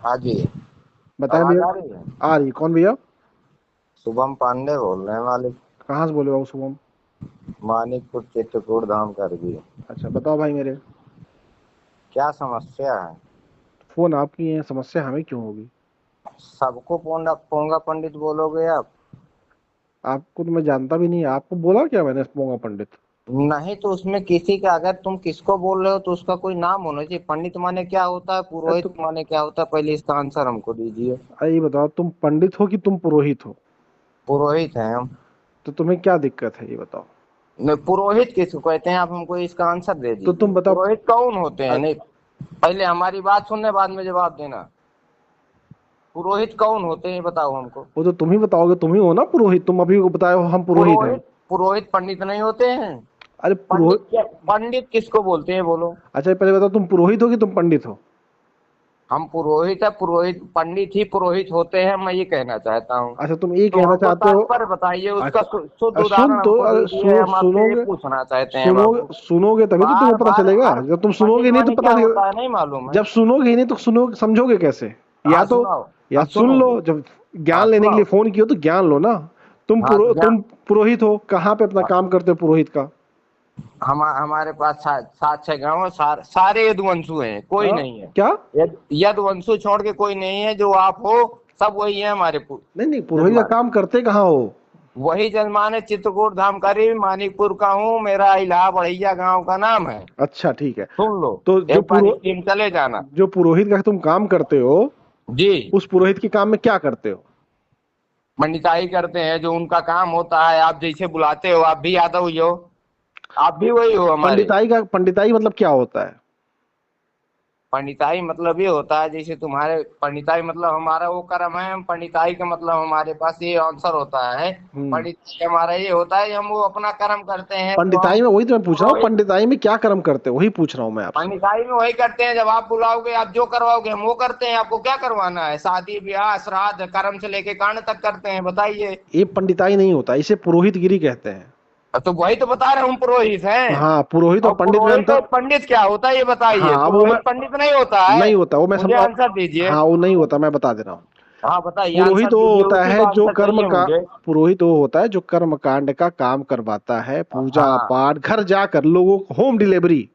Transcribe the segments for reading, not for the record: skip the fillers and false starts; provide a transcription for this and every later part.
हाँ जी। बताएं आवाज भैया। आ रही है। आ रही, कौन भैया? शुभम पांडे बोल रहे हैं मालिक। कहाँ से बोले बाबू शुभम? मानिकपुर चित्रकूट धाम कर दिए। अच्छा बताओ भाई मेरे। क्या समस्या है? फोन आपकी है, समस्या हमें क्यों होगी? सबको पोंगा पोंगा पंडित बोलोगे आप? आपको तो मैं जानता भी नहीं, आपको बोला क्या मैंने पोंगा पंडित? नहीं तो उसमें किसी का, अगर तुम किसको बोल रहे हो तो उसका कोई नाम होना चाहिए। पंडित माने क्या होता है, अरे पुरोहित तो माने क्या होता है, पहले इसका आंसर हमको दीजिए। ये बताओ, तुम पंडित हो कि तुम पुरोहित हो? पुरोहित हैं हम। तो तुम्हें क्या दिक्कत है ये बताओ। नहीं, पुरोहित किसको कहते हैं, आप हमको इसका आंसर दे तो दीजिए। तुम बताओ। पुरोहित कौन होते हैं? अ- नहीं, पहले हमारी बात सुनने बाद में जवाब देना। पुरोहित कौन होते हैं बताओ हमको। वो तो तुम ही बताओगे, तुम ही हो ना पुरोहित, तुम अभी को बताए हो हम पुरोहित हैं। पुरोहित पुरोहित पंडित नहीं होते हैं। अरे पंडित पुरोहित। क्या, पंडित किसको बोलते हैं बोलो। अच्छा पहले बताओ, तुम पुरोहित हो कि तुम पंडित हो? हम पुरोहित है, पुरोहित पंडित ही पुरोहित होते हैं, मैं ये कहना चाहता हूँ। अच्छा तुम ये तो कहना हमको चाहते हो। तात्पर्य बताइए, उसका अच्छा। शुद्ध सुन उदाहरण तो, हमको अरे दीजिए, सुनो, हम आपसे ये सुनोगे। पूछना चाहते हैं सुनोगे बाबू। सुनोगे तभी तो तुम्हें बार पता बार चलेगा, हर जब तुम पंडित सुनोगे नहीं तो माने पता क्या नहीं। होता है नहीं मालूम है। जब सुनोगे ही नहीं तो समझोगे कैसे? या हाँ तो, सुनाओ। या हम सुन लो, सुनेंगे। जब हाँ ज्ञान लेने के लिए सुनाओ। फोन किया तो ज्ञान लो ना। हाँ तो क्या। तुम पुरोहित हो, कहाँ पे अपना काम करते हो पुरोहित का? हमारे पास 7 6 गांव है, सारे यदुवंशु हैं, कोई हाँ। नहीं है। क्या? यदुवंशु छोड़ के कोई नहीं है, जो आप हो सब वही है हमारे नहीं नहीं, पुरोहित का जजमान। काम करते कहाँ हो? वही जजमान है, चित्रकूट धाम करीब मानिकपुर का हूँ, मेरा इलाहा बढ़ैया गांव का नाम है। अच्छा ठीक है। सुन लो। तो एक बार स्कीम चले जाना। जो पुरोहित का तुम काम करते हो, जी। उस पुरोहित के काम में क्या करते हो? पंडिताई करते हैं, जो उनका काम होता है। आप जैसे बुलाते हो, आप भी यादव ही हो। आप भी वही हो हमारे। पंडिताई मतलब क्या होता है? पंडिताई मतलब ये होता है, जैसे तुम्हारे पंडिताई मतलब हमारा वो कर्म है, हम पंडिताई का मतलब हमारे पास ये आंसर होता है। हम्म। पंडिताई हमारा ये होता है, हम वो अपना कर्म करते हैं तो हम पंडिताई में वही तो मैं पूछ रहा हूँ, पुरोहित। पंडिताई में क्या कर्म करते हो वही पूछ रहा हूँ मैं आपसे। पंडिताई में वही करते हैं, जब आप बुलाओगे, आप जो करवाओगे हम वो करते हैं। आपको क्या करवाना है, शादी ब्याह श्राद्ध कर्म से लेके कांड तक करते हैं, बताइए। ये पंडिताई नहीं होता, इसे पुरोहितगिरी कहते हैं। तो वही तो बता रहे हैं, हम पुरोहित हैं। हाँ, पुरोहित और और पंडित में पुरोहित अंतर। और पंडित क्या होता है ये बताइए। हाँ, अब वो मैं, पुरोहित पंडित नहीं होता है। नहीं होता वो मैं मुझे आंसर दीजिए। हाँ वो नहीं होता, मैं बता दे रहा हूँ। हाँ बताइए, पुरोहित आंसर वो दीजिए, होता उसी है का जो आंसर कर्म चाहिए का, मुझे। पुरोहित वो होता है जो कर्म कांड का काम करवाता है, पूजा हाँ। पाठ, घर जाकर लोगों को होम डिलीवरी।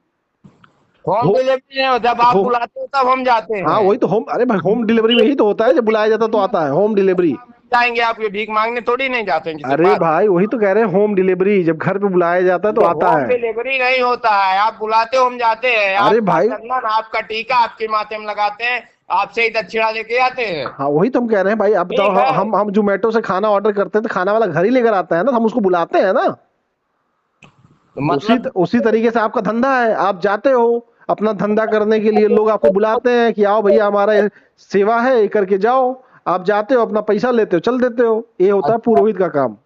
होम हो, डिलीवरी है, जब आप हो बुलाते हो तब हम जाते हाँ हैं। वही तो होम, अरे भाई होम डिलीवरी में ही तो होता है, जब बुलाया जाता तो आता है होम डिलीवरी। जाएंगे आपके भीख मांगने थोड़ी नहीं जाते हैं किसी के अरे पास। भाई वही तो कह रहे हैं, होम डिलीवरी जब घर पे बुलाया जाता है तो ये आता होम है। डिलीवरी नहीं होता है, आप बुलाते हो हम जाते हैं, अरे आपका भाई। चंदन आपका टीका आपके माथे में लगाते हैं, आपसे ही दक्षिणा लेके आते हैं। हाँ वही तो हम कह रहे हैं भाई, अब बताओ, ठीक है। हम जोमेटो से खाना ऑर्डर करते हैं तो खाना वाला घर ही लेकर आता है ना, हम उसको बुलाते हैं ना। तो उसी मतलब उसी तरीके से आपका धंधा है, आप जाते हो अपना धंधा करने के लिए, लोग आपको बुलाते हैं कि आओ भैया हमारा ये सेवा है, ये करके जाओ। आप जाते हो, अपना पैसा लेते हो, चल देते हो, ये होता है अच्छा, पुरोहित का काम।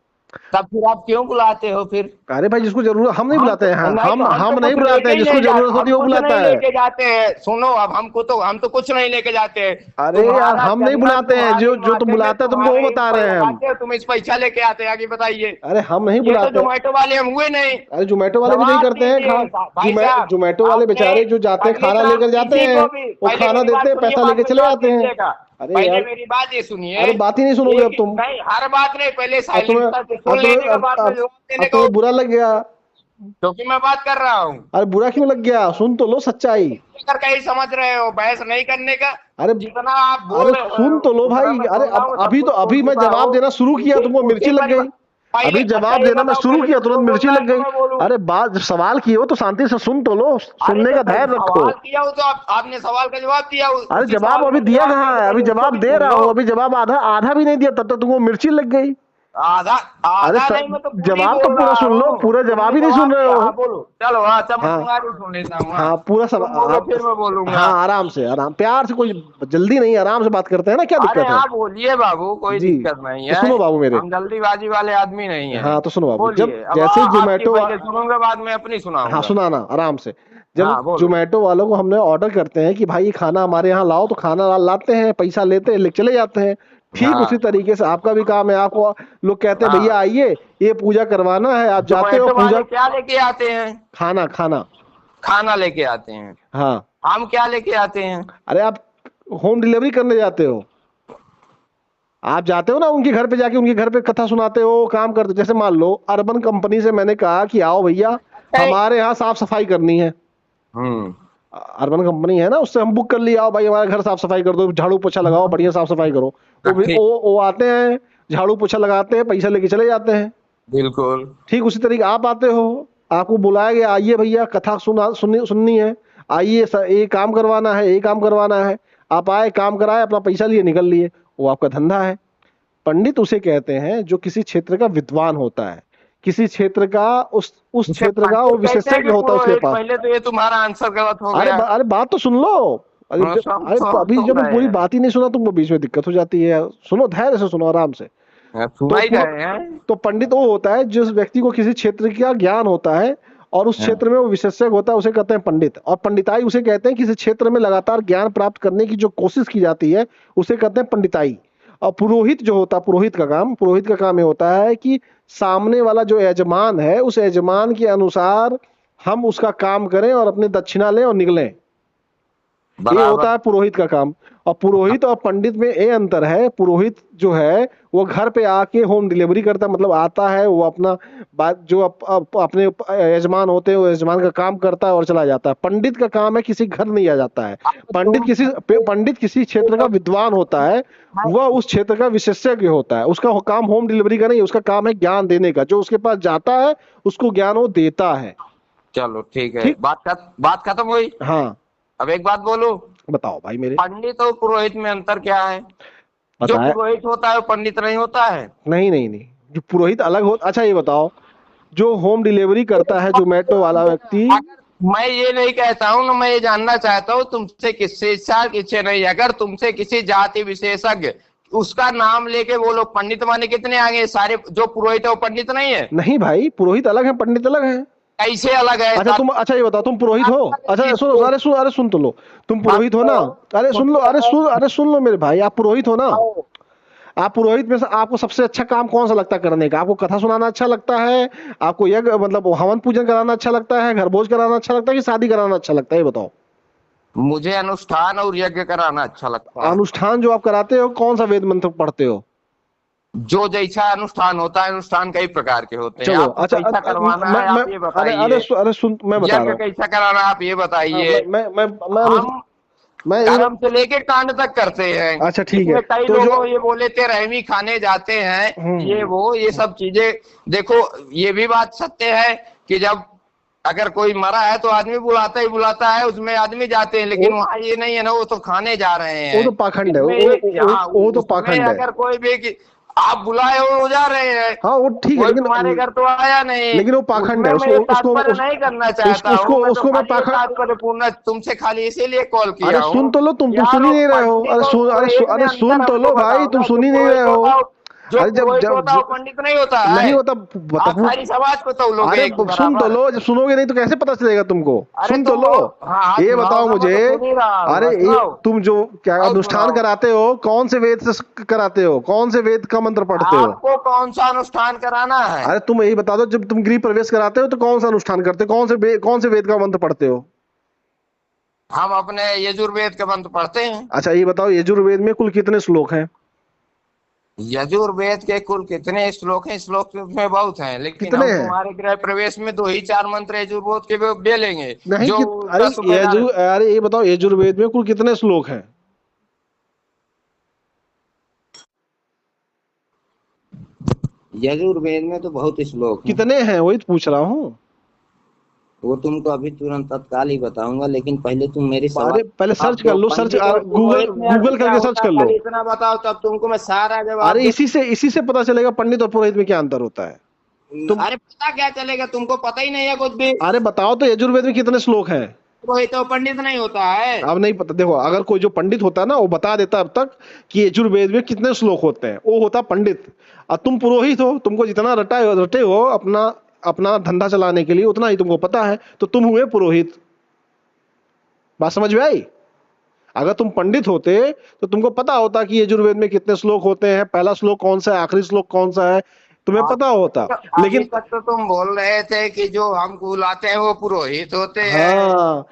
तब फिर आप क्यों बुलाते हो फिर? अरे भाई जिसको जरूरत, हम नहीं हम बुलाते तो हैं, हाँ, नहीं, तो हम तो हम नहीं कुछ बुलाते लेके हैं, ही जिसको नहीं जरूरत जाते, होती हम है वो कुछ बुलाता नहीं है। लेके जाते हैं। सुनो, अब हम तो कुछ नहीं लेके जाते। अरे यार तुम्हारा हम नहीं चंदन बुलाते हैं, तुम्हारी जो तुम माथे में बुलाते हैं तुमको वो तुम्हारे बता ऊपर रहे हैं हम। लगाते हो, तुम इस पैसा लेके आते हैं, आगे बताइए। अरे हम नहीं ये तो बुलाते। जोमेटो वाले हम हुए नहीं। अरे जोमेटो वाले भी नहीं जवाब करते हैं दीजिए भाई साहब। जोमेटो वाले आपने बेचारे जो जाते हैं खाना परमिट आप लेकर जाते किसी हैं, को भी, वो पहले खाना मेरी देते बात हैं, सुनिए पैसा बाद लेके में चले जवाब जाते हैं। दीजिएगा। अरे पहले यार। मेरी बात ये सुनिए। अरे बात ही नहीं सुनोगे अब एक तुम। नहीं, हर बात नहीं, पहले अब तुम्हें, साइलेंस करके सुन लेने का, बाद में जवाब देने अब का। तुम्हें बुरा लग गया। क्योंकि मैं बात कर रहा हूँ। अरे बुरा क्यों लग गया, सुन तो लो सच्चाई। कर का ही समझ रहे हो, बहस नहीं करने का। अरे, जितना आप अरे बोल रहे सुन हो तो लो उतना भाई, मैं अरे सुन रहा अब हूँ, सब अभी तो कुछ सुन अभी मैं चुका जवाब हूँ। देना शुरू किया, उसी तुमको मिर्ची उसी लग पर गई। पहले, अभी अच्छा जवाब ये देना मैं बताओ, शुरू पहले किया, तुम तुरंत लोग मिर्ची बोलना है लग कि गई। मैं बोलूं? अरे बात सवाल की हो तो शांति से सुन तो लो, अरे सुनने तो का धैर्य रखो। सवाल किया हो तो आपने सवाल का जवाब दिया, अरे उसी जवाब सवाल अभी का दिया जवाब कहाँ देने से है, अभी पहले उसको जवाब भी दे सुन रहा लो। हूँ, अभी जवाब आधा आधा भी नहीं दिया, तब तक तुमको मिर्ची लग गई। आधा अरे आधा नहीं, मैं तो पूरी जवाब तो बोल पूरा रहा सुन लो, हूँ, पूरा जवाब तुमने ही नहीं सुन जवाब रहे दिया। हो। हाँ बोलो, चलो, हाँ हाँ। चमत्कारी सुन लेता हूँ। हाँ हाँ पूरा सब तुम बोलो, फिर मैं बोलूंगा। हाँ आराम से, आराम प्यार से, कोई जल्दी नहीं, आराम से बात करते हैं ना, क्या अरे दिक्कत है? हाँ बोलिए बाबू, कोई जी। दिक्कत नहीं तो है। सुनो बाबू मेरे। हम जल्दीबाजी वाले आदमी नहीं हैं। हाँ तो सुनो बाबू, जब बोलिए अब, जैसे आपकी जोमेटो, पहले सुनूंगा, बाद में अपनी हाँ सुनाऊंगा। सुनाना आराम से। जब हाँ बोलो। जोमेटो वालों को हमने ऑर्डर करते हैं कि भाई ये खाना हमारे यहाँ लाओ, तो खाना लाते हैं, पैसा लेते हैं, ले चले जाते हैं। ठीक हाँ उसी तरीके से आपका भी काम है, आपको लोग कहते हैं भैया हाँ। आइए, ये पूजा करवाना है, आप जाते हो जोमेटो पूजा। वाले क्या लेके आते हैं? खाना खाना। खाना लेके आते हैं। हाँ। हम क्या लेके आते हैं? अरे आप होम डिलीवरी करने जाते हो, आप जाते हो ना उनके घर पे, जाके उनके घर पे कथा सुनाते हो, काम करते हो। जैसे मान लो अर्बन कंपनी से मैंने कहा कि आओ भैया हमारे यहाँ साफ सफाई करनी है, हम्म। अर्बन कंपनी है ना, उससे हम बुक कर लिया, आओ भाई हमारे घर साफ सफाई कर दो, झाड़ू पोछा लगाओ, बढ़िया साफ सफाई करो। ठीक। वो आते हैं, झाड़ू पोछा लगाते हैं, पैसा लेके चले जाते हैं। बिल्कुल। ठीक उसी तरीके आप आते हो, आपको बुलाया गया, आइए भैया कथा सुननी है, आइए ये काम करवाना है, ये काम करवाना है, आप आए, काम कराए, अपना पैसा लिए, निकल लिए, वो आपका धंधा है। पंडित उसे कहते हैं जो किसी क्षेत्र का विद्वान होता है, किसी क्षेत्र का उस अच्छा, क्षेत्र का वो पंडित कहते हैं विशेषज्ञ कि होता है उसके पुरोहित? पास। पहले तो ये तुम्हारा आंसर गलत हो गया। अरे बात तो सुन लो। अरे हाँ, सब अरे सब अभी जब सुन रहे पूरी हैं। बात ही नहीं सुना तुमको, बीच में दिक्कत हो जाती है। सुनो, धैर्य से सुनो, आराम से। सुना तो ही रहे हैं। तो पंडित वो होता है जिस व्यक्ति को किसी क्षेत्र का ज्ञान होता है और उस हाँ। क्षेत्र में वो विशेषज्ञ होता है, उसे कहते हैं पंडित। और पंडिताई उसे कहते हैं किसी क्षेत्र में लगातार ज्ञान प्राप्त करने की जो कोशिश की जाती है, उसे कहते हैं पंडिताई। और पुरोहित जो होता है, पुरोहित का काम ये होता है कि सामने वाला जो यजमान है, उस यजमान के अनुसार हम उसका काम करें और अपनी दक्षिणा लें और निकलें। ये होता बराबर। है पुरोहित का काम। और पुरोहित और पंडित में ये अंतर है, पुरोहित जो है वो घर पे आके होम डिलीवरी करता है, मतलब आता है, वो अपना बात जो अपने यजमान होते हैं, वो यजमान का काम करता है और चला जाता है। पंडित का काम है किसी घर नहीं आ जाता है। पंडित किसी क्षेत्र का विद्वान होता है, वह उस क्षेत्र का विशेषज्ञ होता है। उसका काम होम डिलीवरी का नहीं, उसका काम है ज्ञान देने का। जो उसके पास जाता है उसको ज्ञान वो देता है। चलो ठीक है, ठीक। बात खत्म हुई। हाँ, अब एक बात बोलूं, बताओ भाई मेरे। पंडित और पुरोहित में अंतर क्या है? जो बताया। पुरोहित होता है वो पंडित नहीं होता है। नहीं नहीं नहीं, जो पुरोहित अलग हो। अच्छा ये बताओ, जो होम डिलीवरी करता है जोमेटो वाला व्यक्ति। अगर मैं ये नहीं कहता हूँ ना, मैं ये जानना चाहता हूँ तुमसे, किससे इच्छा किससे नहीं, अगर तुमसे किसी जाति विशेषज्ञ उसका नाम लेके वो लोग पंडित माने कितने आगे? सारे जो पुरोहित है वो पंडित नहीं है? नहीं भाई, पुरोहित अलग है, पंडित अलग है। कैसे अलग है? अच्छा ये बताओ, तुम पुरोहित हो? अच्छा सुनो, अरे सुन तो लो। तुम पुरोहित हो ना? अरे सुन लो, अरे सुन लो मेरे भाई, आप पुरोहित हो ना? आप पुरोहित में से आपको सबसे अच्छा काम कौन सा लगता है करने का? आपको कथा सुनाना अच्छा लगता है, आपको यज्ञ मतलब हवन पूजन कराना अच्छा लगता है, घर भोज कराना अच्छा लगता है, कि शादी कराना अच्छा लगता है? ये बताओ। मुझे अनुष्ठान और यज्ञ कराना अच्छा लगता है। अनुष्ठान जो आप कराते हो, कौन सा वेद मंत्र पढ़ते हो? जो जैसा अनुष्ठान होता है, अनुष्ठान कई प्रकार के होते हैं। चलो आपको अच्छा, कैसा करवाना है आप ये बताइए। अरे सुन, मैं बता यज्ञ रहा हूँ। कैसा कराना है आप ये हाँ, बताइए। हम मैं ये कर्म से लेके कांड तक करते हैं। अच्छा ठीक है, इसमें कई तो जो लोगों ये बोले थे रहमी खाने जाते हैं, ये वो ये सब चीजें। देखो, ये भी बात सत्य है कि जब अगर कोई मरा है तो आदमी बुलाता है, उसमें आदमी जाते हैं, लेकिन वहां ये नहीं है ना, वो तो खाने जा रहे हैं। वो तो पाखंड है, वो तो उसमें पाखंड है। अगर कोई भी आप बुलाए हो वो जा रहे हैं, हाँ वो ठीक है, कोई तुम्हारे घर तो आया नहीं। लेकिन वो पाखंड उसमें है। मैं ये तात्पर्य नहीं करना चाहता हूँ, मैं तो उसको मैं खाली ये पाखंड। तात्पर्य पूर्ण तुमसे खाली इसीलिए कॉल अरे किया सुन हूँ। तो लो, तुम सुन ही यारो नहीं रहे हो। पंडित और पुरोहित में अरे सुन अंतर तो हमको लो भाई, बताओ तुम ना। सुन ही नहीं रहे हो। जो अरे जब पुरोहित जब होता है वो पंडित नहीं होता है। नहीं होता, आप सारी समाज को तौलोगे अरे एक सुन तो बराबर। लो, जब सुनोगे नहीं तो कैसे पता चलेगा तुमको? अरे सुन तो तुम लो। हाँ ये सुनाओ बताओ ना, मैं मुझे, तो सुन ही रहा हूँ, अरे सुनाओ। तुम जो क्या और अनुष्ठान सुनाओ, कराते हो, कौन से वेद से कराते हो? कौन से वेद का मंत्र पढ़ते हो? आपको कौन सा अनुष्ठान कराना है? अरे तुम यही बता दो, जब तुम गृह प्रवेश कराते हो तो कौन सा अनुष्ठान करते हो? कौन से वेद का मंत्र पढ़ते हो? हम अपने यजुर्वेद के मंत्र पढ़ते हैं। अच्छा ये बताओ, यजुर्वेद में कुल कितने श्लोक हैं? यजुर्वेद के कुल कितने श्लोक हैं? श्लोक में बहुत हैं, लेकिन कितने हम हैं? तुम्हारे गृह प्रवेश में 2 ही 4 मंत्र यजुर्वेद के दे लेंगे। नहीं जो अरे ये बताओ, यजुर्वेद में कुल कितने श्लोक हैं? यजुर्वेद में तो बहुत श्लोक हैं। कितने हैं वही तो पूछ रहा हूँ। वो तुमको अभी तुरंत तत्काल ही बताऊंगा, लेकिन पहले तुम मेरी अरे सवाल। पहले सर्च कर लो, पंडित और पुरोहित में अर्थ गूगल क्या करके सर्च होता है, कर लो। खाली इतना बताओ तब तुमको मैं सारा जवाब अरे दूं। इसी से पता चलेगा पंडित और पुरोहित में क्या अंतर होता है। अरे पता क्या चलेगा, तुमको पता ही नहीं है कुछ भी। अरे बताओ तो, यजुर्वेद में कितने श्लोक हैं? पुरोहित तो पंडित नहीं होता है। अब नहीं पता, देखो अगर कोई जो पंडित होता है ना, वो बता देता अब तक कि यजुर्वेद में कितने श्लोक होते हैं, वो होता पंडित। और तुम पुरोहित हो, तुमको जितना रटे हो अपना अपना धंधा चलाने के लिए, उतना ही तुमको पता है, तो तुम हुए पुरोहित। बात समझ में आई? अगर तुम पंडित होते तो तुमको पता होता कि यजुर्वेद में कितने श्लोक होते हैं, पहला श्लोक कौन सा है, आखिरी श्लोक कौन सा है, तुम्हें पता होता। अभी लेकिन तक तो तुम बोल रहे थे कि जो हम बुलाते हैं वो पुरोहित होते हैं। हाँ,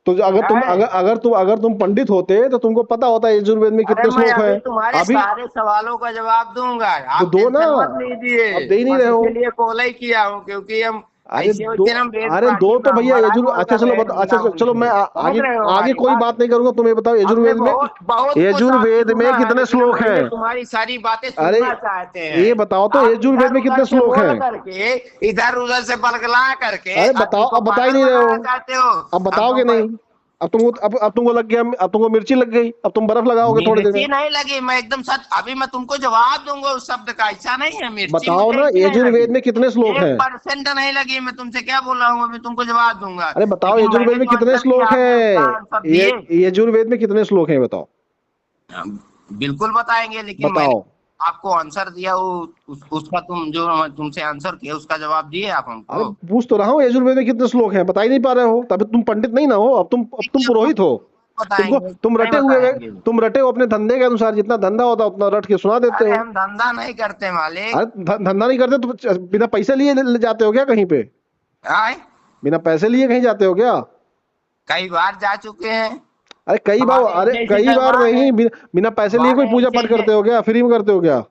तो अगर तुम पंडित होते तो तुमको पता होता है यजुर्वेद में अरे कितने मैं श्लोक अभी हैं। तुम्हारे अभी सारे सवालों का जवाब दूंगा, तो आप दो ना, टेंशन मत लीजिए। अब दे ही नहीं बस रहे हो। इसीलिए कॉल ही किया हूँ, क्योंकि हम अरे ऐसे दो, वैसे हम वेद अरे दो पाठी तो भैया ब्राह्मण यजुर्वेद, कॉल अच्छा कर चलो रहे हैं अच्छा बिना चलो मैं पूछे। समझ आगे रहे हो आगे हमारी कोई बात? बात नहीं करूंगा, तुम्हें बताओ हमने यजुर्वेद में बहुत बहुत कुछ आपकी यजुर्वेद में सुना है, कितने लेकिन हम श्लोक पहले हैं? तुम्हारी सारी बातें अरे सुनना चाहते ये हैं। बताओ तो आप यजुर्वेद इधर में कितने उधर से श्लोक बोल हैं? करके, इधर उधर से बलगला करके अरे आदमी बताओ, को अब बता ही पागल नहीं रहे हो। बनाना चाहते हो। अब अब बताओगे तुम नहीं। अब तुमको लग गया, अब तुमको मिर्ची लग गई, अब तुम बर्फ लगाओगे थोड़ी देर मिर्ची में। नहीं लगी, मैं एकदम सच, अभी मैं तुमको जवाब दूंगा उस शब्द का, ऐसा नहीं है मिर्ची बताओ मुझे ना ऐसी नहीं लगी। यजुर्वेद में कितने श्लोक हैं? 1% नहीं लगी, मैं तुमसे क्या बोल रहा हूँ, अभी तुमको जवाब दूंगा। अरे बताओ लेकिन यजुर्वेद मैंने में जो कितने आंसर दिया श्लोक आपने उसका हैं? आंसर ये दिए। यजुर्वेद में कितने श्लोक हैं बताओ। बिल्कुल बताएंगे, लेकिन मैंने बताओ। आपको आंसर दिया वो उसका तुम जो तुमसे आंसर किया उसका जवाब दिए आप अरे हमको। पूछ तो रहा हूँ यजुर्वेद में कितने श्लोक हैं, बता ही नहीं पा रहे हो, तभी तुम पंडित नहीं ना हो, अब तुम देखिए, पुरोहित हो। तुमको बताएंगे तुम नहीं रटे हुए बताएंगे। तुम रटे हो अपने धंधे के अनुसार, जितना धंधा होता है उतना रट के सुना देते अरे हो। हम धंधा नहीं करते मालिक। अरे धंधा नहीं करते तो बिना पैसे लिए ले जाते हो क्या कहीं पे? आए, बिना पैसे लिए कहीं जाते हो क्या? कई बार जा चुके हैं। अरे कई बार, हमारे अरे ऐसे ऐसे कई बार जजमान नहीं, है, बिना पैसे लिए कोई हमारे पूजा ऐसे पाठ ऐसे करते हो क्या? फ्री में करते हो क्या?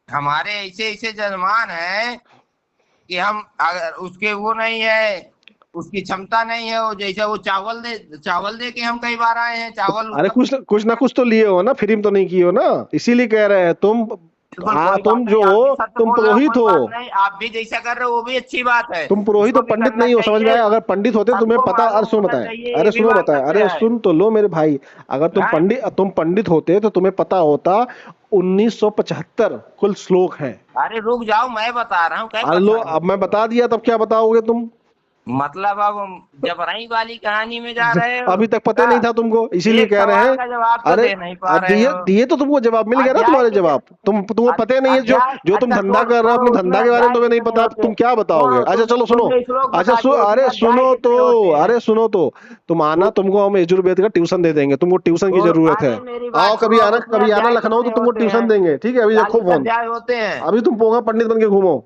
हमारे ऐसे ऐसे जजमान है कि हम अगर उसके वो नहीं है, उसकी क्षमता नहीं है, वो जैसे वो चावल दे के हम कई बार आए हैं, चावल अरे उसका कुछ ना कुछ तो लिए हो ना, फ्री में तो नहीं किए हो ना, इसीलिए कह रहे हैं तुम। बिल्कुल हाँ कोई बात तुम जो नहीं, आप भी हो, सत्य तुम बोल रहे हो, पुरोहित कोई हो। बात नहीं, आप भी जैसा कर रहे हो वो भी अच्छी बात है, तुम पुरोहित हो, उसको भी पंडित करना नहीं हो, समझ में चाहिए। आया? अगर पंडित होते तो तुम्हें सबको पता। अरे मालूम सुनो होना बताए, चाहिए, अरे ये भी सुनो बात बताए, सत्य अरे है। सुन तो लो मेरे भाई। अगर हाँ? तुम पंडित होते तो तुम्हें पता होता 1975 कुल श्लोक हैं। अरे रुक जाओ, मैं बता रहा हूँ, क्या अरे लो, परेशान अब मैं हो? बता दिया तब क्या बताओगे तुम? मतलब अब जबरई वाली कहानी में जा रहे हो अभी तक पता क्या? नहीं था तुमको, इसीलिए एक कह रहे सवाल हैं। का जवाब तो अरे दे नहीं पा अब रहे दिए हो। दिए तो तुमको जवाब मिल गया ना, अध्याय तुम्हारे के जवाब। तुमको पता ही नहीं है, जो अध्याय, जो तुम अच्छा धंधा कर रहे हो छोड़ो, अपने उसमें धंधा के बारे में अध्याय तुम्हें नहीं कितने पता, होते तुम हैं? क्या बताओगे? छोड़ो, अच्छा चलो सुनो। तुम श्लोक अच्छा बता दिए, उसमें अरे अध्याय सुनो तो, कितने होते हैं? अरे सुनो तो, तुम आना, तुमको हम यजुर्वेद का ट्यूशन दे देंगे, तुमको ट्यूशन की जरूरत है। अरे मेरी आओ बात सुनो, उसमें कभी आना अध्याय लखनऊ तो कितने तुमको होते ट्यूशन हैं? देंगे, ठीक है? अभी देखो 40 फोन। अध्याय होते हैं। अभी तुम पोंगा पंडित बन के घूमो।